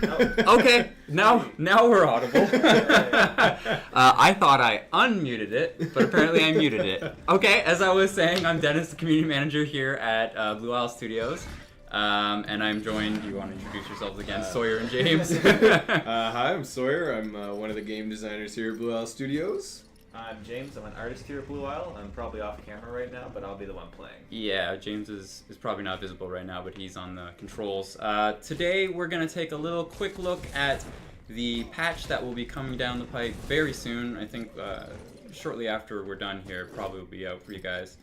Okay, now we're audible. I thought I unmuted it, but apparently I muted it. Okay, as I was saying, I'm Dennis, the community manager here at Blue Owl Studios. And I'm joined, do you want to introduce yourselves again, Sawyer and James? Hi, I'm Sawyer. I'm one of the game designers here at Blue Owl Studios. I'm James. I'm an artist here at Blue Owl. I'm probably off camera right now, but I'll be the one playing. Yeah, James is probably not visible right now, but he's on the controls. Today we're going to take a little quick look at the patch that will be coming down the pipe very soon. I think shortly after we're done here, probably will be out for you guys.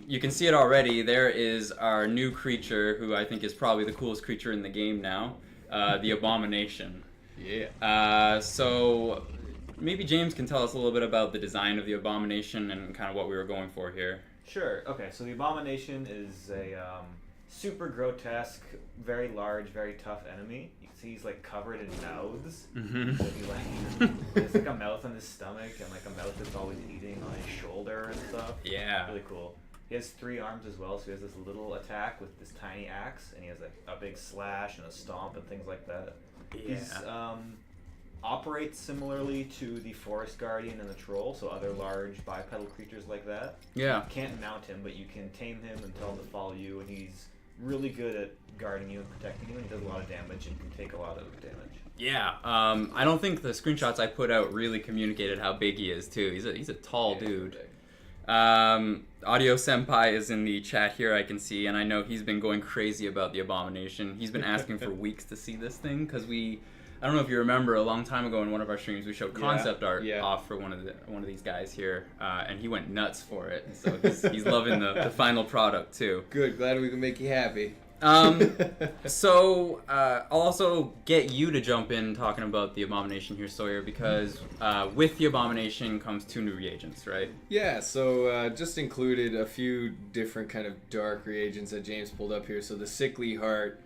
You can see it already. There is our new creature, who I think is probably the coolest creature in the game now, the Abomination. Yeah. So maybe James can tell us a little bit about the design of the Abomination and kind of what we were going for here. Sure. Okay, so the Abomination is a super grotesque, very large, very tough enemy. You can see he's like covered in mouths. Mm-hmm. So there's like a mouth on his stomach and like a mouth that's always eating on his shoulder and stuff. Yeah. Really cool. He has 3 arms as well, so he has this little attack with this tiny axe, and he has like a big slash and a stomp and things like that. Yeah. He's operates similarly to the Forest Guardian and the Troll, so other large bipedal creatures like that. Yeah. You can't mount him, but you can tame him and tell him to follow you, and he's really good at guarding you and protecting you, and he does a lot of damage and can take a lot of damage. Yeah. I don't think the screenshots I put out really communicated how big he is, too. He's a tall dude. Audio Senpai is in the chat here, I can see, and I know he's been going crazy about the Abomination. He's been asking for weeks to see this thing, because I don't know if you remember, a long time ago in one of our streams, we showed concept art off for one of these guys here, and he went nuts for it. So he's loving the final product too. Good, glad we can make you happy. So I'll also get you to jump in talking about the Abomination here, Sawyer, because with the Abomination comes 2 new reagents, right? Yeah, so just included a few different kind of dark reagents that James pulled up here. So the Sickly Heart.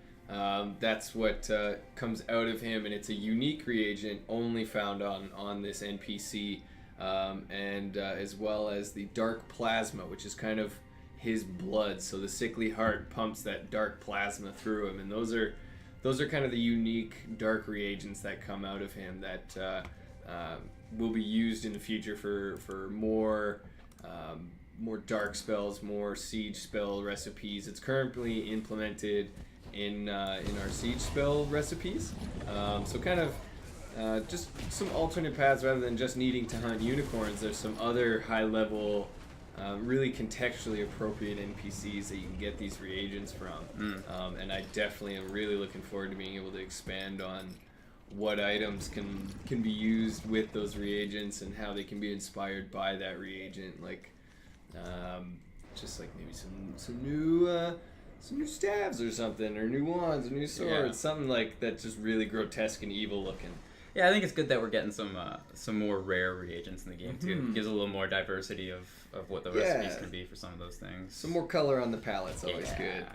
That's what comes out of him, and it's a unique reagent only found on this NPC, and as well as the dark plasma, which is kind of his blood. So the Sickly Heart pumps that dark plasma through him, and those are kind of the unique dark reagents that come out of him that will be used in the future for more dark spells, more siege spell recipes. It's currently implemented in our siege spell recipes, so kind of just some alternate paths rather than just needing to hunt unicorns. There's some other high level, really contextually appropriate NPCs that you can get these reagents from, and I definitely am really looking forward to being able to expand on what items can be used with those reagents and how they can be inspired by that reagent, like just like maybe some new staves or something, or new wands, or new swords, something like that, just really grotesque and evil looking. Yeah, I think it's good that we're getting some more rare reagents in the game too. It gives a little more diversity of what the recipes can be for some of those things. Some more color on the palette's always good.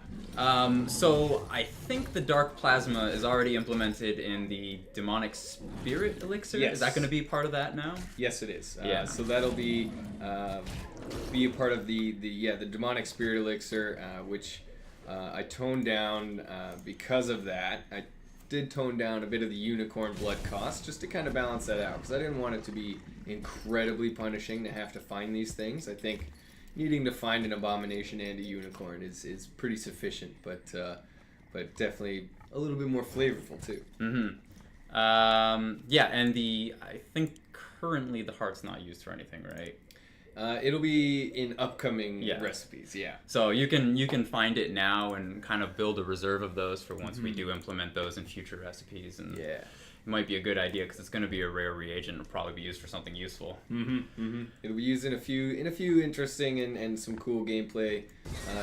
So I think the dark plasma is already implemented in the demonic spirit elixir. Yes. Is that going to be part of that now? Yes, it is. So that'll be a part of the demonic spirit elixir, which I toned down because of that. I did tone down a bit of the unicorn blood cost just to kind of balance that out, because I didn't want it to be incredibly punishing to have to find these things. I think needing to find an Abomination and a unicorn is pretty sufficient, but definitely a little bit more flavorful too. And I think currently the heart's not used for anything, right? It'll be in upcoming recipes, So you can find it now and kind of build a reserve of those for once we do implement those in future recipes. And it might be a good idea because it's going to be a rare reagent. It'll probably be used for something useful. It'll be used in a few interesting and some cool gameplay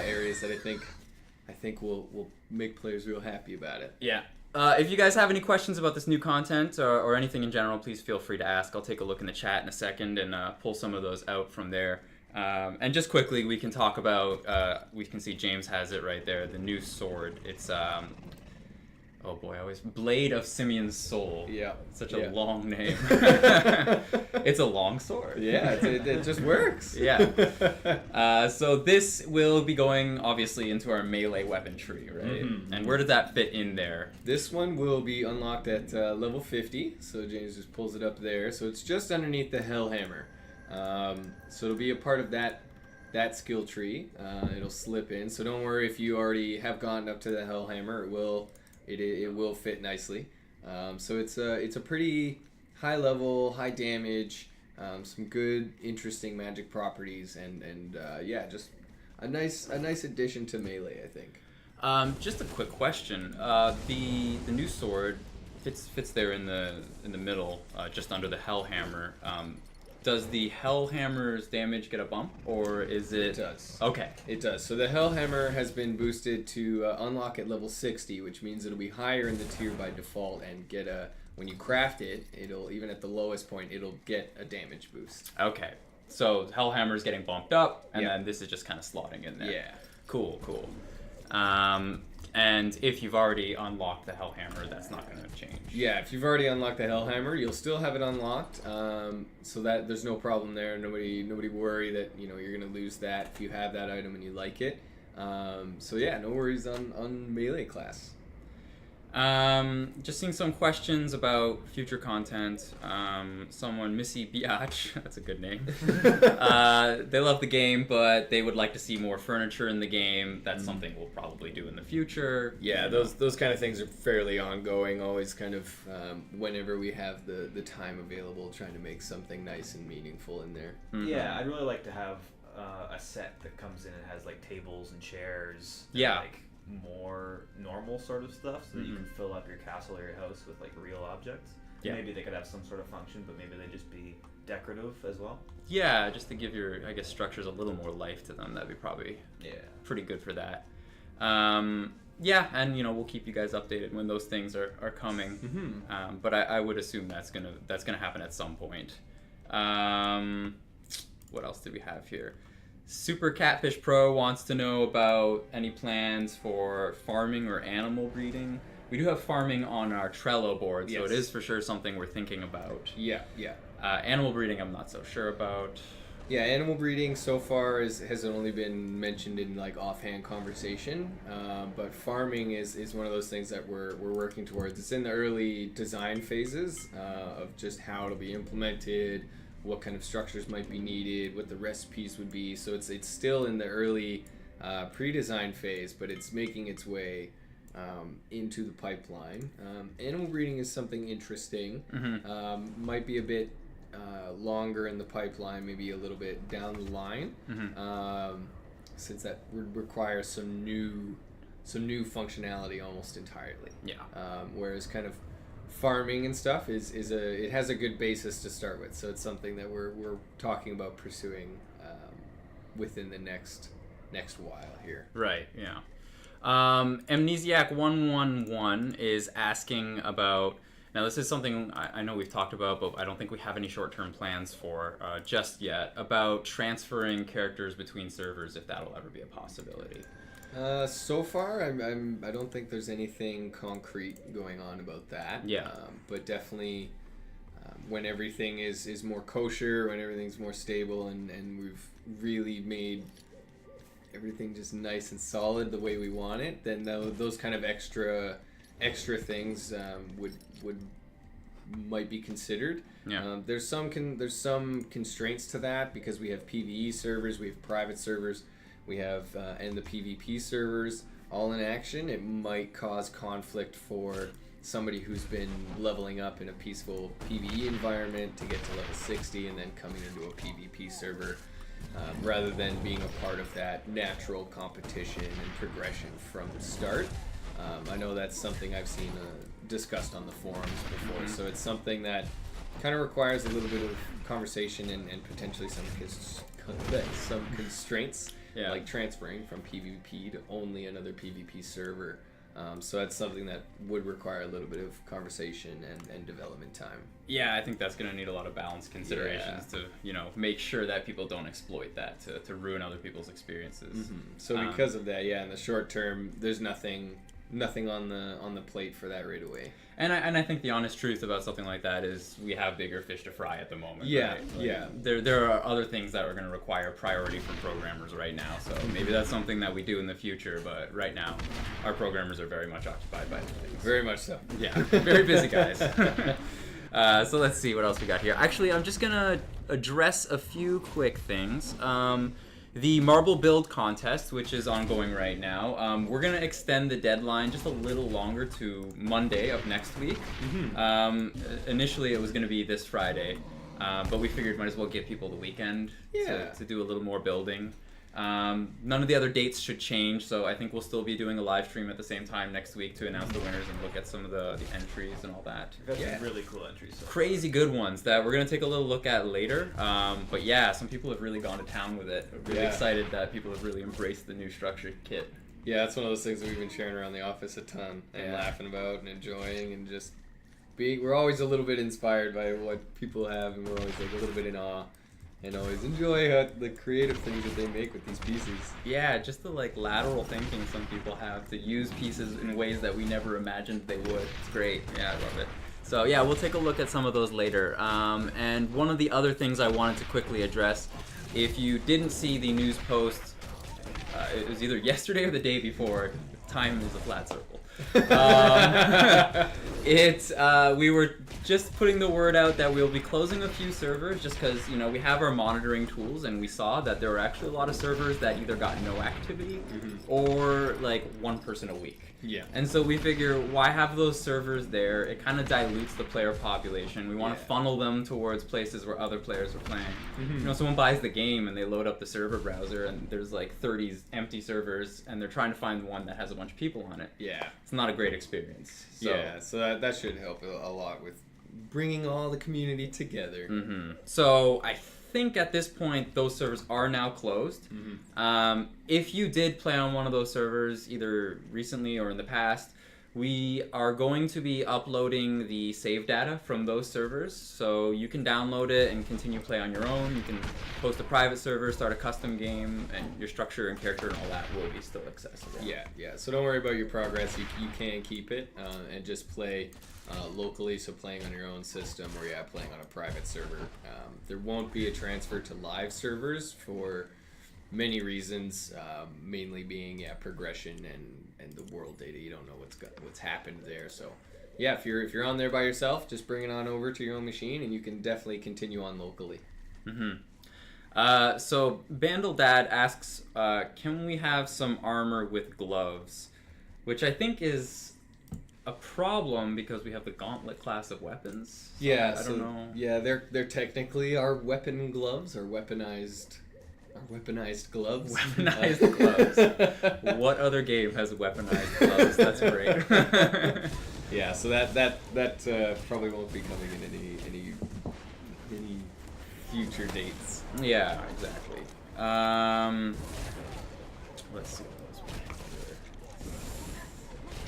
areas that I think will make players real happy about it. Yeah. If you guys have any questions about this new content or anything in general, please feel free to ask. I'll take a look in the chat in a second and pull some of those out from there. And just quickly, we can talk about, we can see James has it right there, the new sword. It's, oh boy, I always Blade of Simeon's Soul. Yeah. Such a long name. It's a long sword. Yeah, it just works. Yeah. So this will be going obviously into our melee weapon tree, right? Mm-hmm. And where did that fit in there? This one will be unlocked at level 50, so James just pulls it up there. So it's just underneath the Hellhammer. So it'll be a part of that skill tree. It'll slip in, so don't worry if you already have gotten up to the Hellhammer. It will fit nicely. So it's a pretty high level, high damage, some good, interesting magic properties, and yeah, just a nice addition to melee, I think. Just a quick question. The new sword fits there in the middle, just under the Hellhammer. Does the Hellhammer's damage get a bump, or is it? It does. Okay. It does. So the Hellhammer has been boosted to unlock at level 60, which means it'll be higher in the tier by default and get when you craft it, it'll, even at the lowest point, it'll get a damage boost. Okay. So Hellhammer's getting bumped up, and then this is just kind of slotting in there. Yeah. Cool. And if you've already unlocked the Hellhammer, that's not going to change. Yeah, if you've already unlocked the Hellhammer, you'll still have it unlocked, so that there's no problem there. Nobody worry that you're going to lose that if you have that item and you like it. So yeah, no worries on melee class. Just seeing some questions about future content. Someone, Missy Biatch, that's a good name. They love the game, but they would like to see more furniture in the game. That's something we'll probably do in the future. Yeah, those kind of things are fairly ongoing. Always kind of whenever we have the time available, trying to make something nice and meaningful in there. Mm-hmm. Yeah, I'd really like to have a set that comes in and has like tables and chairs. Yeah. And, like, more normal sort of stuff, so that you can fill up your castle or your house with like real objects. Yeah. Maybe they could have some sort of function, but maybe they just be decorative as well. Yeah, just to give your, I guess, structures a little more life to them. That'd be probably pretty good for that. Yeah, and we'll keep you guys updated when those things are coming. Mm-hmm. But I would assume that's gonna happen at some point. What else do we have here? Super Catfish Pro wants to know about any plans for farming or animal breeding. We do have farming on our Trello board, so it is for sure something we're thinking about. Yeah. Animal breeding, I'm not so sure about. Yeah, animal breeding so far has only been mentioned in like offhand conversation, but farming is one of those things that we're working towards. It's in the early design phases of just how it'll be implemented, what kind of structures might be needed, what the recipes would be. So it's still in the early pre-design phase, but it's making its way into the pipeline. Animal breeding is something interesting. Might be a bit longer in the pipeline, maybe a little bit down the line, since that would require some new functionality almost entirely. Yeah. Whereas kind of farming and stuff it has a good basis to start with, so it's something that we're talking about pursuing within the next while here. Right. Yeah. Amnesiac 111 is asking about. Now, this is something I know we've talked about, but I don't think we have any short-term plans for just yet, about transferring characters between servers, if that'll ever be a possibility. So far, I don't think there's anything concrete going on about that. Yeah. But definitely, when everything is more kosher, when everything's more stable, and we've really made everything just nice and solid the way we want it, then those kind of extra things might be considered. Yeah. There's some constraints to that because we have PvE servers, we have private servers, we have and the PvP servers all in action. It might cause conflict for somebody who's been leveling up in a peaceful PvE environment to get to level 60 and then coming into a PvP server, rather than being a part of that natural competition and progression from the start. I know that's something I've seen discussed on the forums before, so it's something that kind of requires a little bit of conversation and potentially some constraints, like transferring from PvP to only another PvP server. So that's something that would require a little bit of conversation and development time. Yeah, I think that's going to need a lot of balance considerations to, make sure that people don't exploit that to ruin other people's experiences. So because of that, in the short term, there's nothing nothing on the plate for that right away. And I think the honest truth about something like that is we have bigger fish to fry at the moment. Yeah, right? Like, yeah. There are other things that are going to require priority from programmers right now. So maybe that's something that we do in the future. But right now, our programmers are very much occupied by things. Very much so. Yeah, very busy guys. So let's see what else we got here. Actually, I'm just gonna address a few quick things. The marble build contest, which is ongoing right now, we're gonna extend the deadline just a little longer to Monday of next week. Initially, it was gonna be this Friday, but we figured might as well give people the weekend to do a little more building. None of the other dates should change, so I think we'll still be doing a live stream at the same time next week to announce the winners and look at some of the entries and all that. We've got some really cool entries. So Crazy good ones that we're going to take a little look at later. But yeah, some people have really gone to town with it. I'm really excited that people have really embraced the new structure kit. Yeah, that's one of those things that we've been sharing around the office a ton and laughing about and enjoying and just we're always a little bit inspired by what people have, and we're always like a little bit in awe. And always enjoy the creative things that they make with these pieces. Yeah, just the lateral thinking some people have to use pieces in ways that we never imagined they would. It's great. Yeah, I love it. So yeah, we'll take a look at some of those later. And one of the other things I wanted to quickly address, if you didn't see the news post, it was either yesterday or the day before. Time is a flat circle. We were just putting the word out that we'll be closing a few servers just because, we have our monitoring tools, and we saw that there were actually a lot of servers that either got no activity or one person a week. Yeah. And so we figure, why have those servers there? It kind of dilutes the player population. We want to funnel them towards places where other players are playing. Someone buys the game and they load up the server browser and there's 30 empty servers and they're trying to find one that has a bunch of people on it. Yeah. It's not a great experience. So that should help a lot with bringing all the community together. So I think at this point those servers are now closed. If you did play on one of those servers either recently or in the past, we are going to be uploading the save data from those servers, so you can download it and continue play on your own. You can host a private server, start a custom game, and your structure and character and all that will be still accessible. Yeah. So don't worry about your progress. You can keep it and just play locally, so playing on your own system or playing on a private server. There won't be a transfer to live servers for many reasons, mainly being progression and the world data. You don't know what's happened there. So if you're on there by yourself, just bring it on over to your own machine, and you can definitely continue on locally. So Bandle Dad asks, can we have some armor with gloves? Which I think is a problem because we have the gauntlet class of weapons. So I don't know. Yeah, they're technically our weapon gloves, our weaponized gloves. Weaponized gloves. What other game has weaponized gloves? That's great. Yeah, so that probably won't be coming in any future dates. Yeah, exactly. Let's see what else we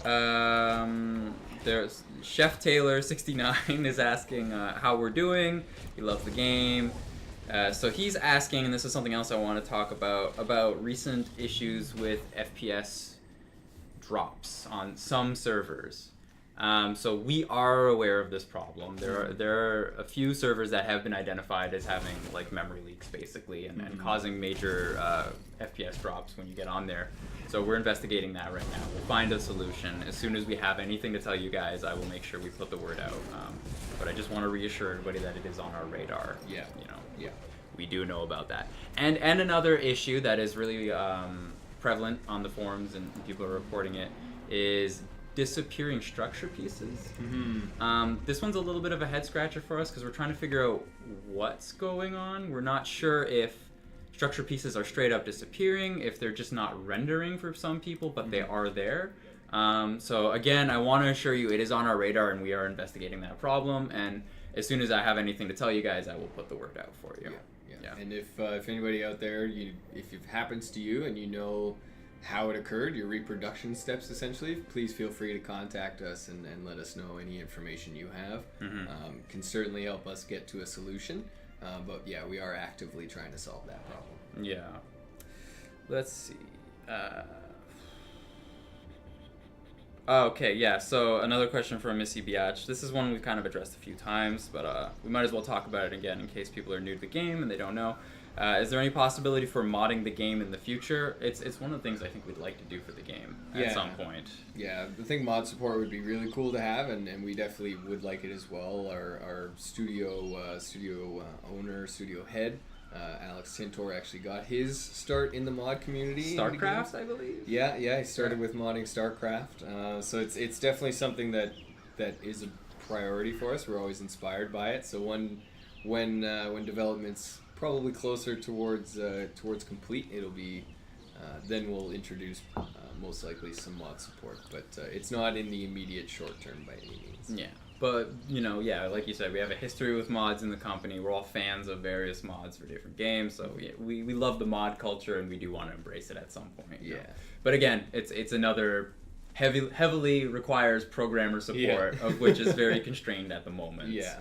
have. There's Chef Taylor 69 is asking how we're doing. He loves the game. So he's asking, and this is something else I want to talk about recent issues with FPS drops on some servers. So we are aware of this problem. There are a few servers that have been identified as having memory leaks basically and causing major FPS drops when you get on there. So we're investigating that right now. We'll find a solution. As soon as we have anything to tell you guys, I will make sure we put the word out. But I just want to reassure everybody that it is on our radar. Yeah. We do know about that. And another issue that is really prevalent on the forums and people are reporting it is disappearing structure pieces. This one's a little bit of a head scratcher for us because we're trying to figure out what's going on. We're not sure if structure pieces are straight up disappearing, if they're just not rendering for some people, but they are there. So again, I want to assure you it is on our radar and we are investigating that problem. And as soon as I have anything to tell you guys, I will put the word out for you. Yeah. And if anybody out there, if it happens to you and you know how it occurred, your reproduction steps essentially, please feel free to contact us and let us know any information you have. Can certainly help us get to a solution. But we are actively trying to solve that problem. Yeah. Let's see. Oh, okay, yeah. So another question from Missy Biatch. This is one we've kind of addressed a few times, but we might as well talk about it again in case people are new to the game and they don't know. Is there any possibility for modding the game in the future? It's one of the things I think we'd like to do for the game at some point. Yeah, I think mod support would be really cool to have, and we definitely would like it as well. Our studio owner, studio head, Alex Tintor, actually got his start in the mod community. StarCraft, I believe? Yeah, he started with modding StarCraft. So it's definitely something that is a priority for us. We're always inspired by it. So when development's probably closer towards complete, it'll be then we'll introduce most likely some mod support, but it's not in the immediate short term by any means. Yeah, but like you said, we have a history with mods in the company. We're all fans of various mods for different games, so we love the mod culture and we do want to embrace it at some point. Yeah, but again, it's another heavily requires programmer support, of which is very constrained at the moment. Yeah.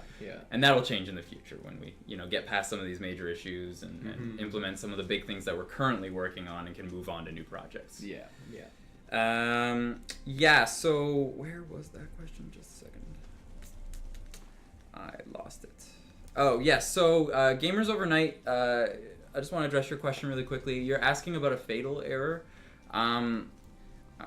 And that will change in the future when we, get past some of these major issues and implement some of the big things that we're currently working on and can move on to new projects. Yeah. So where was that question? Just a second. I lost it. Oh, yes. So Gamers Overnight, I just want to address your question really quickly. You're asking about a fatal error.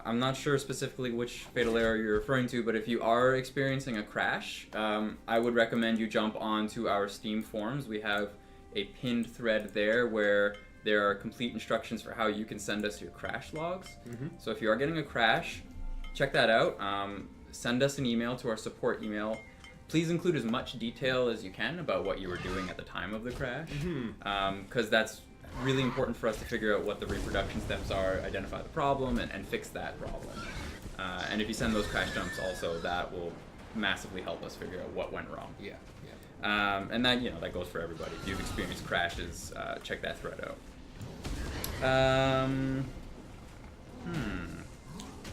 I'm not sure specifically which fatal error you're referring to, but if you are experiencing a crash, I would recommend you jump onto our Steam forums. We have a pinned thread there where there are complete instructions for how you can send us your crash logs. So if you are getting a crash, check that out. Send us an email to our support email. Please include as much detail as you can about what you were doing at the time of the crash, because that's really important for us to figure out what the reproduction steps are, identify the problem, and fix that problem. And if you send those crash dumps also, that will massively help us figure out what went wrong. Yeah. And that, that goes for everybody. If you've experienced crashes, check that thread out.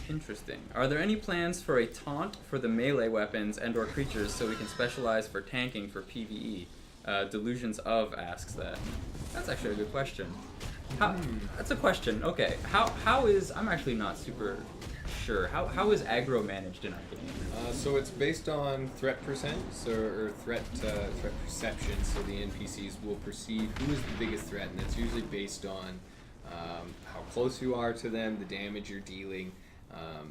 Interesting. Are there any plans for a taunt for the melee weapons and/or creatures so we can specialize for tanking for PvE? Delusions of asks that. That's actually a good question. That's a question. Okay. How is, I'm actually not super sure. How is aggro managed in our game? So it's based on threat percent, or threat perception. So the NPCs will perceive who is the biggest threat, and that's usually based on how close you are to them, the damage you're dealing.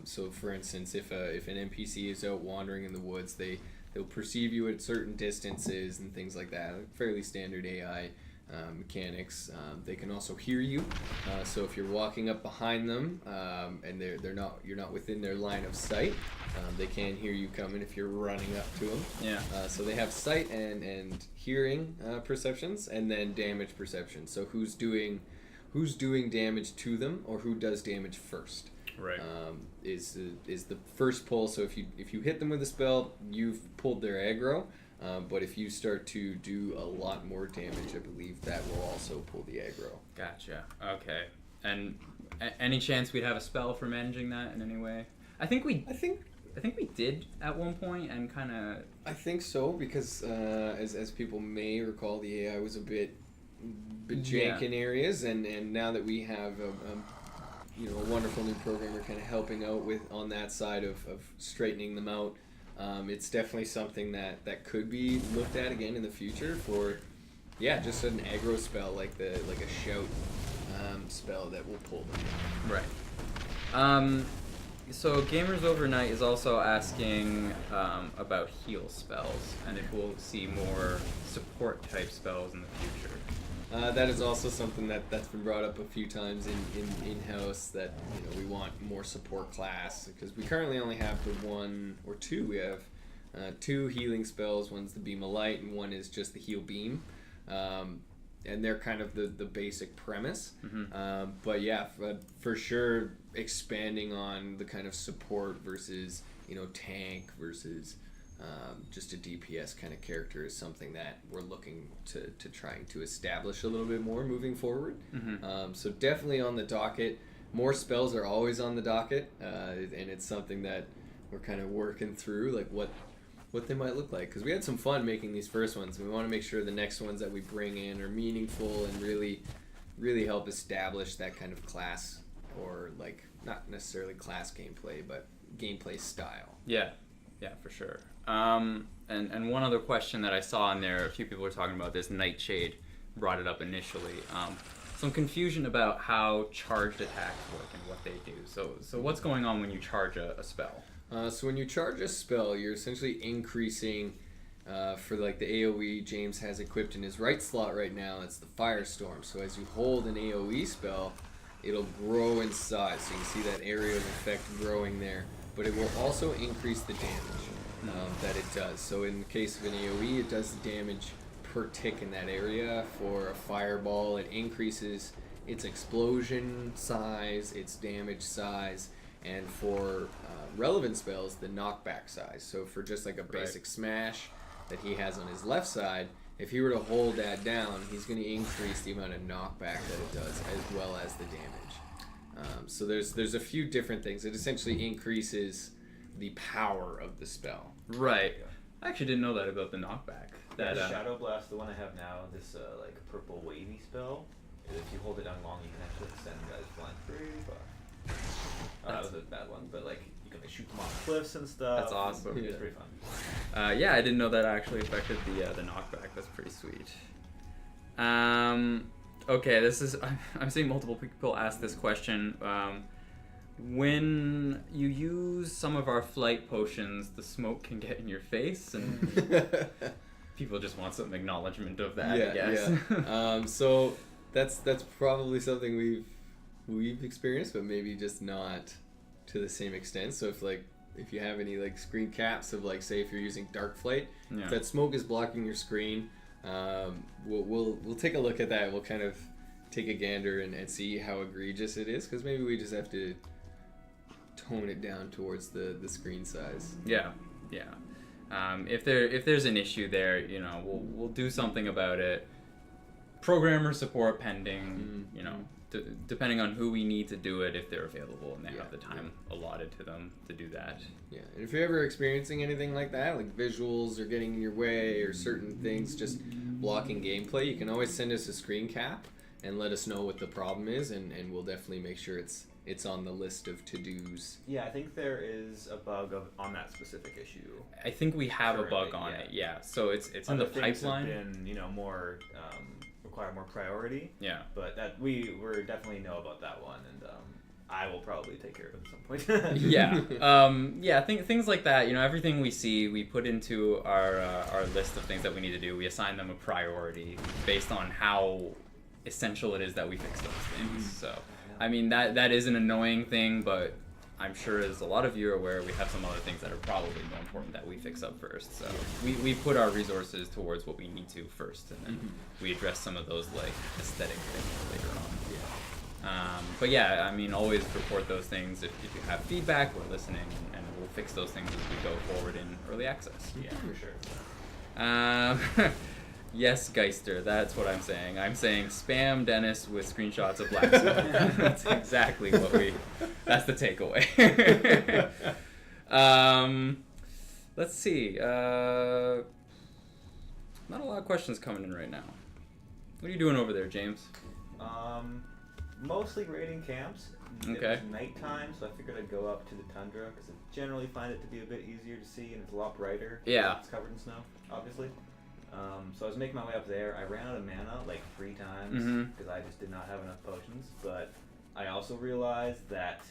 So for instance, if an NPC is out wandering in the woods, they'll perceive you at certain distances and things like that. Fairly standard AI mechanics. They can also hear you. So if you're walking up behind them and you're not within their line of sight, they can hear you coming if you're running up to them. Yeah. So they have sight and hearing perceptions, and then damage perception. So who's doing damage to them, or who does damage first. Right. Is the first pull. So if you hit them with a spell, you've pulled their aggro. But if you start to do a lot more damage, I believe that will also pull the aggro. Gotcha. Okay. And any chance we'd have a spell for managing that in any way? I think we did at one point, and kind of. I think so, because as people may recall, the AI was a bit jank in areas, and now that we have a wonderful new programmer kind of helping out on that side of straightening them out. It's definitely something that could be looked at again in the future for, just an aggro spell like a shout spell that will pull them. Right. So Gamers Overnight is also asking about heal spells, and if we'll see more support type spells in the future. That is also something that's been brought up a few times in-house, that we want more support class, because we currently only have the one or two. We have two healing spells. One's the Beam of Light, and one is just the Heal Beam. And they're kind of the basic premise. But for sure, expanding on the kind of support versus tank versus just a DPS kind of character is something that we're looking to trying to establish a little bit more moving forward. So definitely on the docket. More spells are always on the docket, and it's something that we're kind of working through, like what they might look like, because we had some fun making these first ones, and we want to make sure the next ones that we bring in are meaningful and really help establish that kind of class, or like not necessarily class gameplay, but gameplay style. Yeah, for sure. And one other question that I saw in there, a few people were talking about this. Nightshade brought it up initially. Some confusion about how charged attacks work and what they do. So what's going on when you charge a spell? So when you charge a spell, you're essentially increasing for like the AoE James has equipped in his right slot right now. It's the Firestorm. So as you hold an AoE spell, it'll grow in size. So you can see that area of effect growing there. But it will also increase the damage that it does. So in the case of an AoE, it does the damage per tick in that area. For a fireball, it increases its explosion size, its damage size, and for relevant spells, the knockback size. So for just like a basic smash that he has on his left side, if he were to hold that down, he's going to increase the amount of knockback that it does as well as the damage. So there's a few different things. It essentially increases the power of the spell. Right. I actually didn't know that about the knockback. That Shadow Blast, the one I have now, this like purple wavy spell. If you hold it down long, you can actually send guys flying pretty far. That was a bad one, but like you can like, shoot them off cliffs and stuff. That's awesome. It's pretty fun. Yeah, I didn't know that actually affected the knockback. That's pretty sweet. Okay, this is I'm seeing multiple people ask this question. When you use some of our flight potions, the smoke can get in your face, and people just want some acknowledgement of that. I guess. Yeah. So that's probably something we've experienced, but maybe just not to the same extent. So if you have any like screen caps of like, say if you're using dark flight, if that smoke is blocking your screen, we'll take a look at that. We'll kind of take a gander and see how egregious it is, because maybe we just have to tone it down towards the screen size. Yeah. If there's an issue there, you know, we'll do something about it. Programmer support pending, you know, depending on who we need to do it, if they're available and they have the time allotted to them to do that. Yeah, and if you're ever experiencing anything like that, like visuals are getting in your way or certain things just blocking gameplay, you can always send us a screen cap and let us know what the problem is, and we'll definitely make sure it's on the list of to-dos. Yeah, I think there is a bug on that specific issue. I think we have a bug on it. Yeah, so it's in the pipeline. Have been, more require more priority. Yeah, but that we definitely know about that one, and I will probably take care of it at some point. Yeah, things like that. You know, everything we see, we put into our list of things that we need to do. We assign them a priority based on how essential it is that we fix those things. So, I mean, that is an annoying thing, but I'm sure as a lot of you are aware, we have some other things that are probably more important that we fix up first. So we put our resources towards what we need to first, and then we address some of those like aesthetic things later on. But yeah, I mean, always report those things. If you have feedback, we're listening, and we'll fix those things as we go forward in early access. Yeah, for sure. Yes, Geister, that's what I'm saying. I'm saying spam Dennis with screenshots of Black Smoke. That's exactly that's the takeaway. Let's see. Not a lot of questions coming in right now. What are you doing over there, James? Mostly raiding camps. Okay. It was nighttime, so I figured I'd go up to the tundra, because I generally find it to be a bit easier to see, and it's a lot brighter. Yeah. It's covered in snow, obviously. So I was making my way up there. I ran out of mana like 3 times because I just did not have enough potions. But I also realized that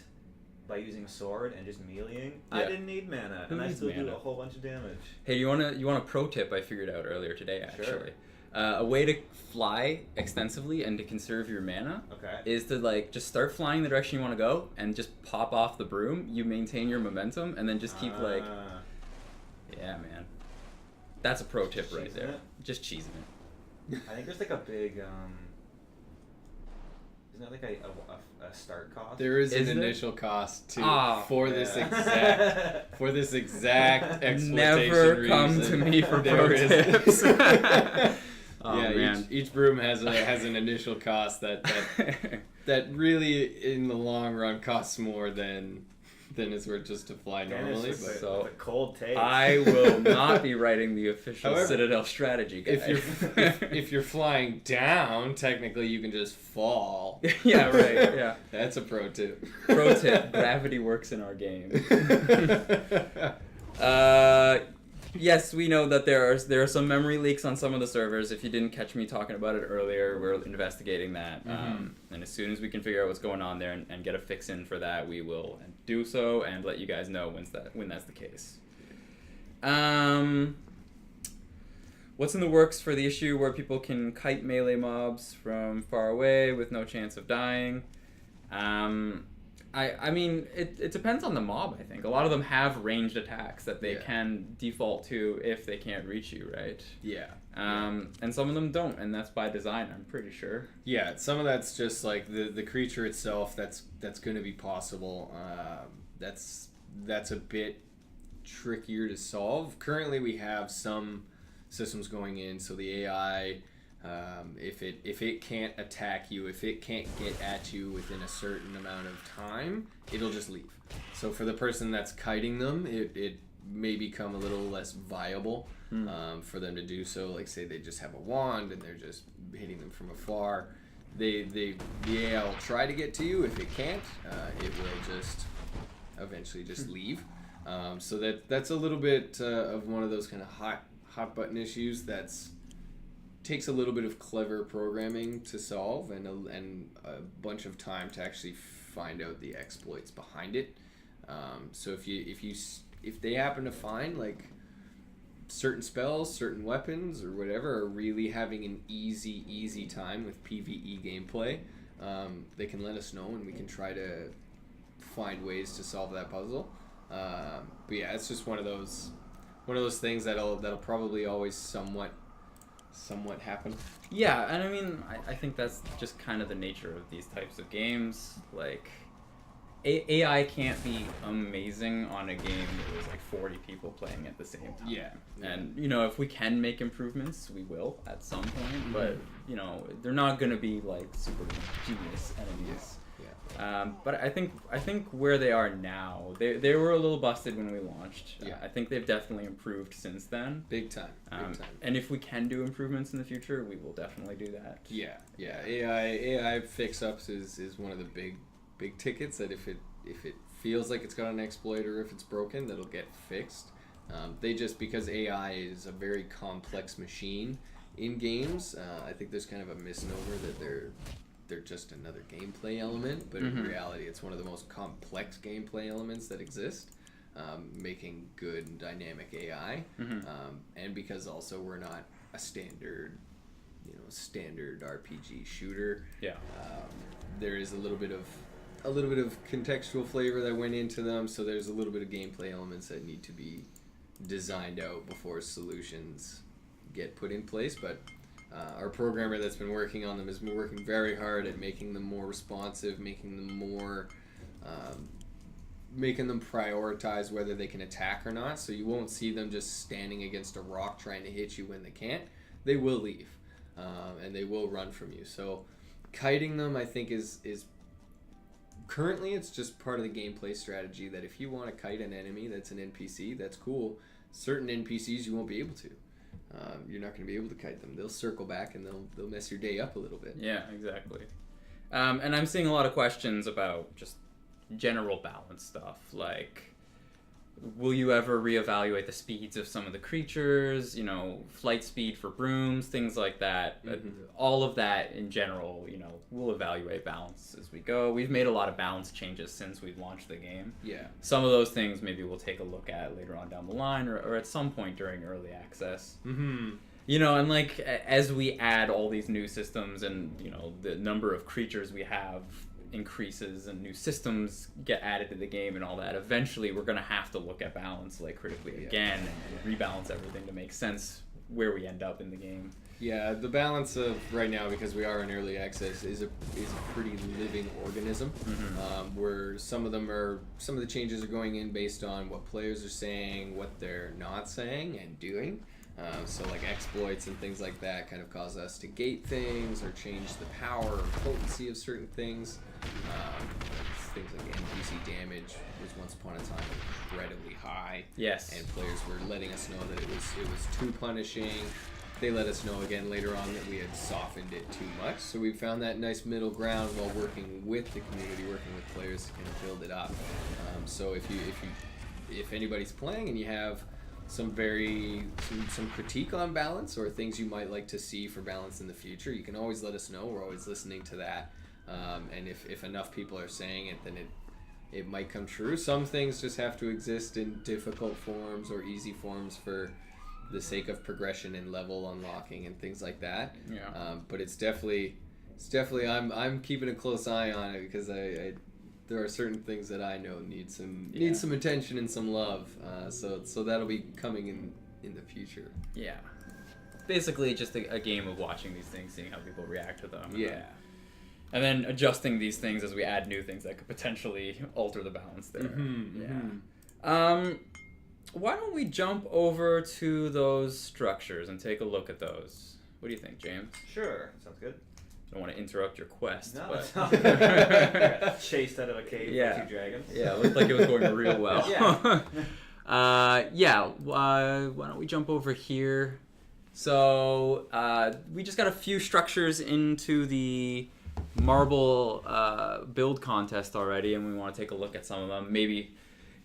by using a sword and just meleeing, I didn't need mana, and I still do a whole bunch of damage. Hey, you want a pro tip I figured out earlier today, actually? Sure. A way to fly extensively and to conserve your mana is to like just start flying the direction you want to go and just pop off the broom. You maintain your momentum and then just keep like, yeah, man. That's a pro tip right there. Just cheesing it. I think there's like a big, isn't there like a start cost? There is an initial cost for this exact exploitation Never come reason. to me for pro tips. Each broom has an initial cost that really in the long run costs more than than it's worth just to fly Dennis normally. with But So- a cold take. I will not be writing the official However, Citadel strategy guide. if you're flying down, technically you can just fall. Yeah, right. Yeah. That's a pro tip. Pro tip: gravity works in our game. Yes, we know that there are some memory leaks on some of the servers. If you didn't catch me talking about it earlier, we're investigating that. And as soon as we can figure out what's going on there and get a fix in for that, we will do so and let you guys know when that's the case. What's in the works for the issue where people can kite melee mobs from far away with no chance of dying? I mean, it depends on the mob, I think. A lot of them have ranged attacks that they can default to if they can't reach you, right? Yeah. And some of them don't, and that's by design, I'm pretty sure. Yeah, some of that's just like the creature itself that's going to be possible. That's a bit trickier to solve. Currently we have some systems going in, so the AI... if it can't attack you, if it can't get at you within a certain amount of time, it'll just leave. So for the person that's kiting them, it may become a little less viable for them to do so. Like say they just have a wand and they're just hitting them from afar. The AI will try to get to you. If it can't, it will just eventually just leave. So that's a little bit of one of those kind of hot button issues that's takes a little bit of clever programming to solve and a bunch of time to actually find out the exploits behind it. So if they happen to find like certain spells, certain weapons, or whatever are really having an easy time with PvE gameplay, they can let us know and we can try to find ways to solve that puzzle. But yeah, it's just one of those things that'll probably always somewhat happen. Yeah, and I mean, I think that's just kind of the nature of these types of games. Like, AI can't be amazing on a game where there's like 40 people playing at the same time. Yeah. And, you know, if we can make improvements, we will at some point. But, you know, they're not going to be like super genius enemies. But I think where they are now, they were a little busted when we launched. Yeah. I think they've definitely improved since then. Big time. And if we can do improvements in the future, we will definitely do that. Yeah. AI fix-ups is one of the big tickets that if it feels like it's got an exploit or if it's broken, that'll get fixed. They just, because AI is a very complex machine in games, I think there's kind of a misnomer that they're just another gameplay element, but in reality it's one of the most complex gameplay elements that exist, making good and dynamic AI. And because also we're not a standard RPG shooter, there is a little bit of contextual flavor that went into them, so there's a little bit of gameplay elements that need to be designed out before solutions get put in place. But our programmer that's been working on them has been working very hard at making them more responsive, making them prioritize whether they can attack or not. So you won't see them just standing against a rock trying to hit you when they can't. They will leave, and they will run from you. So kiting them, I think, is currently it's just part of the gameplay strategy that if you want to kite an enemy that's an NPC, that's cool. Certain NPCs you won't be able to. You're not going to be able to kite them. They'll circle back and they'll mess your day up a little bit. Yeah, exactly. And I'm seeing a lot of questions about just general balance stuff, like, will you ever reevaluate the speeds of some of the creatures, you know, flight speed for brooms, things like that. All of that in general, you know, we'll evaluate balance as we go. We've made a lot of balance changes since we've launched the game. Yeah. Some of those things maybe we'll take a look at later on down the line or at some point during early access. You know, and like as we add all these new systems and, you know, the number of creatures we have increases and new systems get added to the game and all that, eventually we're going to have to look at balance like critically again and rebalance everything to make sense where we end up in the game. Yeah, the balance of right now, because we are in early access, is a pretty living organism. Where some of the changes are going in based on what players are saying, what they're not saying and doing. So like exploits and things like that kind of cause us to gate things or change the power or potency of certain things. Things like NPC damage was once upon a time incredibly high. Yes. And players were letting us know that it was too punishing. They let us know again later on that we had softened it too much. So we found that nice middle ground while working with the community, working with players to kind of build it up. So if anybody's playing and you have some critique on balance or things you might like to see for balance in the future, you can always let us know. We're always listening to that. And if enough people are saying it, then it might come true. Some things just have to exist in difficult forms or easy forms for the sake of progression and level unlocking and things like that. Yeah. But it's definitely I'm keeping a close eye on it because I there are certain things that I know need some attention and some love. So that'll be coming in the future. Yeah. Basically, just a game of watching these things, seeing how people react to them. Yeah. And then adjusting these things as we add new things that could potentially alter the balance there. Why don't we jump over to those structures and take a look at those? What do you think, James? Sure, sounds good. I don't want to interrupt your quest. No, but... it's not good. Chased out of a cave by 2 dragons. Yeah, it looked like it was going real well. Why don't we jump over here? So we just got a few structures into the marble build contest already, and we want to take a look at some of them. Maybe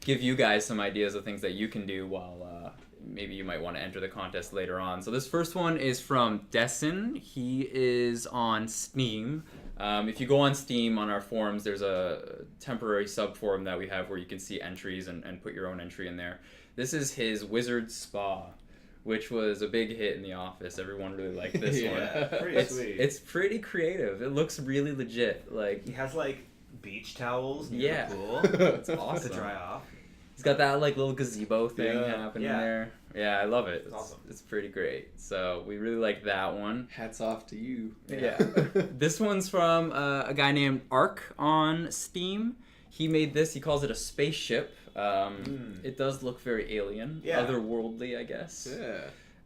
give you guys some ideas of things that you can do while maybe you might want to enter the contest later on. So this first one is from Dessen. He is on Steam. If you go on Steam on our forums, there's a temporary sub-forum that we have where you can see entries and put your own entry in there. This is his Wizard Spa, which was a big hit in the office. Everyone really liked this one. Pretty sweet. It's pretty creative. It looks really legit. He has beach towels near the pool. It's awesome. To dry off. He's got that little gazebo thing happening there. Yeah, I love it. It's awesome. It's pretty great. So we really like that one. Hats off to you. Yeah. This one's from a guy named Ark on Steam. He made this. He calls it a spaceship. It does look very alien, otherworldly, I guess.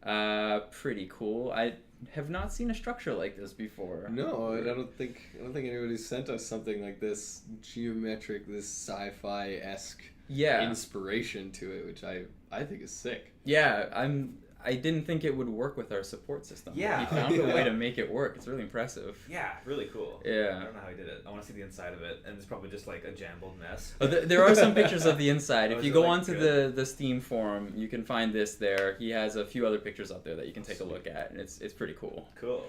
Yeah. Pretty cool. I have not seen a structure like this before. No, I don't think anybody's sent us something like this geometric, this sci-fi-esque inspiration to it, which I think is sick. Yeah, I didn't think it would work with our support system. Yeah. He found a way to make it work. It's really impressive. Yeah, really cool. Yeah. I don't know how he did it. I want to see the inside of it, and it's probably just a jumbled mess. There are some pictures of the inside. If you go onto good? the Steam forum, you can find this there. He has a few other pictures up there that you can take a look at, and it's pretty cool. Cool.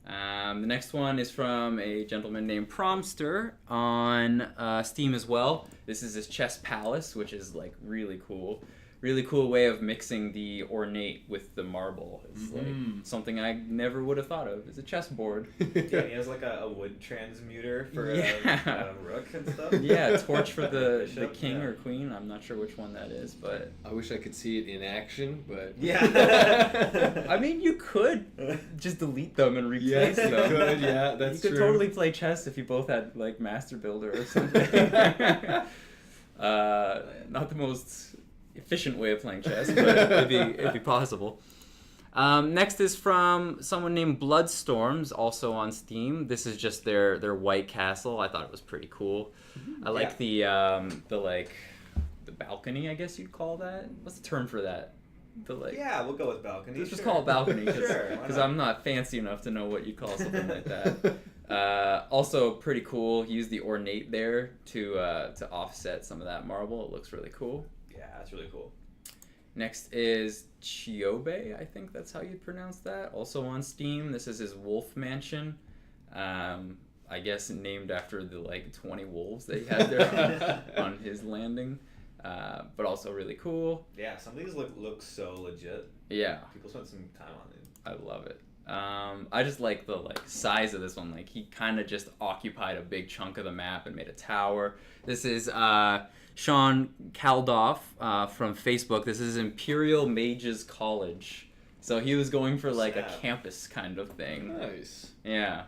The next one is from a gentleman named Promster on Steam as well. This is his Chess Palace, which is really cool. Really cool way of mixing the ornate with the marble. It's something I never would have thought of. It's a chessboard. Yeah, he has a wood transmuter for a rook and stuff. Yeah, torch for the king or queen. I'm not sure which one that is, but I wish I could see it in action, but yeah. I mean, you could just delete them and replace them. You could, yeah, that's true. You could totally play chess if you both had Master Builder or something. Not the most efficient way of playing chess, but it'd be possible. Next is from someone named Bloodstorms, also on Steam. This is just their White Castle. I thought it was pretty cool. I like the balcony, I guess you'd call that. What's the term for that? Yeah, we'll go with balcony. Let's just call it balcony Sure, because I'm not fancy enough to know what you call something like that. Also pretty cool. He used the ornate there to offset some of that marble. It looks really cool. Yeah, that's really cool. Next is Chiobe, I think that's how you'd pronounce that. Also on Steam. This is his wolf mansion. I guess named after the 20 wolves that he had there on his landing. But also really cool. Yeah, some of these look so legit. Yeah. People spent some time on it. I love it. I just like the size of this one. He kind of just occupied a big chunk of the map and made a tower. This is Sean Kaldoff from Facebook. This is Imperial Mages College. So he was going for a campus kind of thing. Nice. Yeah.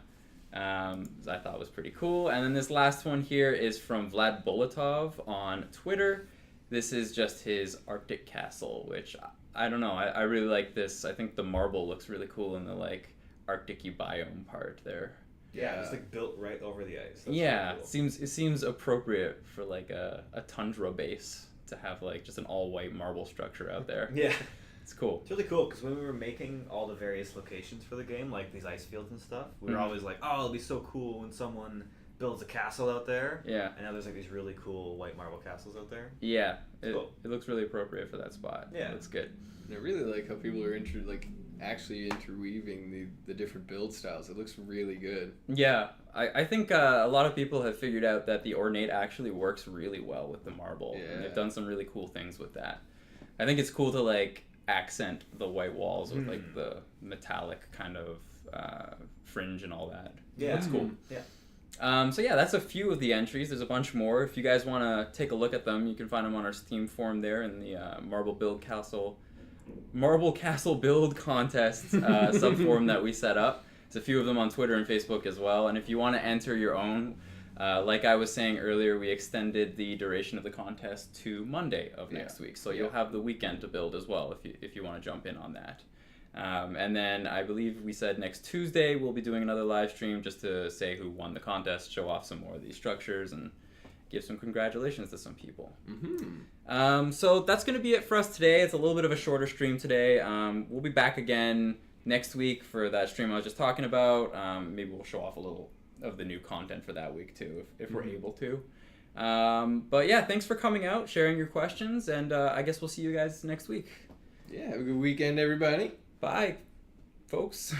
I thought was pretty cool. And then this last one here is from Vlad Bolotov on Twitter. This is just his Arctic castle, which I don't know. I really like this. I think the marble looks really cool in the like Arctic-y biome part there. Yeah, it's like built right over the ice. That's yeah, really cool. it seems appropriate for like a tundra base to have like just an all-white marble structure out there. Yeah. It's cool. It's really cool because when we were making all the various locations for the game, like these ice fields and stuff, we were always like, oh, it'll be so cool when someone builds a castle out there. Yeah. And now there's like these really cool white marble castles out there. Yeah. Cool. It looks really appropriate for that spot. Yeah. It's good. And I really like how people are actually interweaving the different build styles. It looks really good. Yeah. I think a lot of people have figured out that the ornate actually works really well with the marble. Yeah. And they've done some really cool things with that. I think it's cool to like accent the white walls with like the metallic kind of fringe and all that. Yeah. That's cool. Yeah. So yeah, that's a few of the entries. There's a bunch more. If you guys want to take a look at them, you can find them on our Steam forum there in the Marble Castle Build Contest subforum that we set up. There's a few of them on Twitter and Facebook as well. And if you want to enter your own, like I was saying earlier, we extended the duration of the contest to Monday of next week. So you'll have the weekend to build as well if you want to jump in on that. And then I believe we said next Tuesday we'll be doing another live stream just to say who won the contest, show off some more of these structures, and give some congratulations to some people. So that's going to be it for us today. It's a little bit of a shorter stream today. We'll be back again next week for that stream I was just talking about. Maybe we'll show off a little of the new content for that week too, if we're able to. But yeah, thanks for coming out, sharing your questions, and I guess we'll see you guys next week. Yeah, have a good weekend, everybody. Bye, folks.